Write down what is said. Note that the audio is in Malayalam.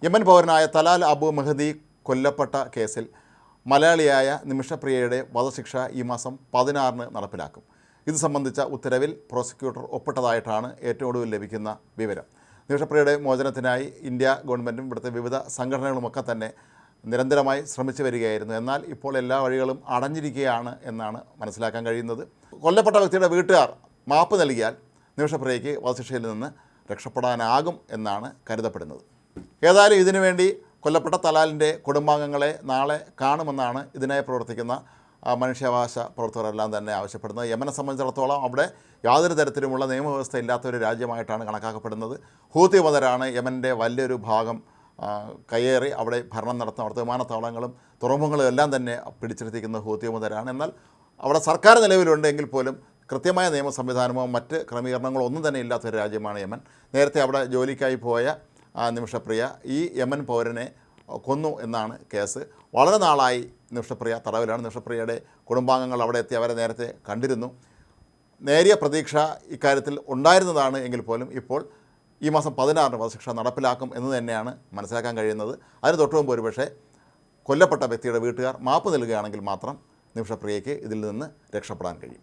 യമൻ പൗരനായ തലാൽ അബു മെഹദി കൊല്ലപ്പെട്ട കേസിൽ മലയാളിയായ നിമിഷപ്രിയയുടെ വധശിക്ഷ ഈ മാസം 16-ന് നടപ്പിലാക്കും. ഇത് സംബന്ധിച്ച ഉത്തരവിൽ പ്രോസിക്യൂട്ടർ ഒപ്പിട്ടതായിട്ടാണ് ഏറ്റവും ഒടുവിൽ ലഭിക്കുന്ന വിവരം. നിമിഷപ്രിയയുടെ മോചനത്തിനായി ഇന്ത്യ ഗവൺമെൻറ്റും ഇവിടുത്തെ വിവിധ സംഘടനകളുമൊക്കെ തന്നെ നിരന്തരമായി ശ്രമിച്ചു വരികയായിരുന്നു. എന്നാൽ ഇപ്പോൾ എല്ലാ വഴികളും അടഞ്ഞിരിക്കുകയാണ് എന്നാണ് മനസ്സിലാക്കാൻ കഴിയുന്നത്. കൊല്ലപ്പെട്ട വ്യക്തിയുടെ വീട്ടുകാർ മാപ്പ് നൽകിയാൽ നിമിഷപ്രിയയ്ക്ക് വധശിക്ഷയിൽ നിന്ന് രക്ഷപ്പെടാനാകും എന്നാണ് കരുതപ്പെടുന്നത്. ഏതായാലും ഇതിനുവേണ്ടി കൊല്ലപ്പെട്ട തലാലിൻ്റെ കുടുംബാംഗങ്ങളെ നാളെ കാണുമെന്നാണ് ഇതിനായി പ്രവർത്തിക്കുന്ന മനുഷ്യാവകാശ പ്രവർത്തകരെല്ലാം തന്നെ ആവശ്യപ്പെടുന്നത്. യമനെ സംബന്ധിച്ചിടത്തോളം അവിടെ യാതൊരു തരത്തിലുമുള്ള നിയമവ്യവസ്ഥ ഇല്ലാത്ത ഒരു രാജ്യമായിട്ടാണ് കണക്കാക്കപ്പെടുന്നത്. ഹൂത്തി മതരാണ് യമൻ്റെ വലിയൊരു ഭാഗം കയ്യേറി അവിടെ ഭരണം നടത്തുന്ന അവിടുത്തെ വിമാനത്താവളങ്ങളും തുറമുഖങ്ങളും എല്ലാം തന്നെ പിടിച്ചെടുത്തിരിക്കുന്ന ഹൂത്തി മതരാണ്. എന്നാൽ അവിടെ സർക്കാർ നിലവിലുണ്ടെങ്കിൽ പോലും കൃത്യമായ നിയമ സംവിധാനമോ മറ്റ് ക്രമീകരണങ്ങളോ ഒന്നും തന്നെ ഇല്ലാത്തൊരു രാജ്യമാണ് യമൻ. നേരത്തെ അവിടെ ജോലിക്കായി പോയ നിമിഷപ്രിയ ഈ യമൻ പൗരനെ കൊന്നു എന്നാണ് കേസ്. വളരെ നാളായി നിമിഷപ്രിയ തടവിലാണ്. നിമിഷപ്രിയയുടെ കുടുംബാംഗങ്ങൾ അവിടെ എത്തി അവരെ നേരത്തെ കണ്ടിരുന്നു. നേരിയ പ്രതീക്ഷ ഇക്കാര്യത്തിൽ ഉണ്ടായിരുന്നതാണ് എങ്കിൽ പോലും ഇപ്പോൾ ഈ മാസം 16-ന് വധശിക്ഷ നടപ്പിലാക്കും എന്ന് തന്നെയാണ് മനസ്സിലാക്കാൻ കഴിയുന്നത്. അതിന് തൊട്ടുമുമ്പ് ഒരുപക്ഷെ കൊല്ലപ്പെട്ട വ്യക്തിയുടെ വീട്ടുകാർ മാപ്പ് നൽകുകയാണെങ്കിൽ മാത്രം നിമിഷപ്രിയയ്ക്ക് ഇതിൽ നിന്ന് രക്ഷപ്പെടാൻ കഴിയും.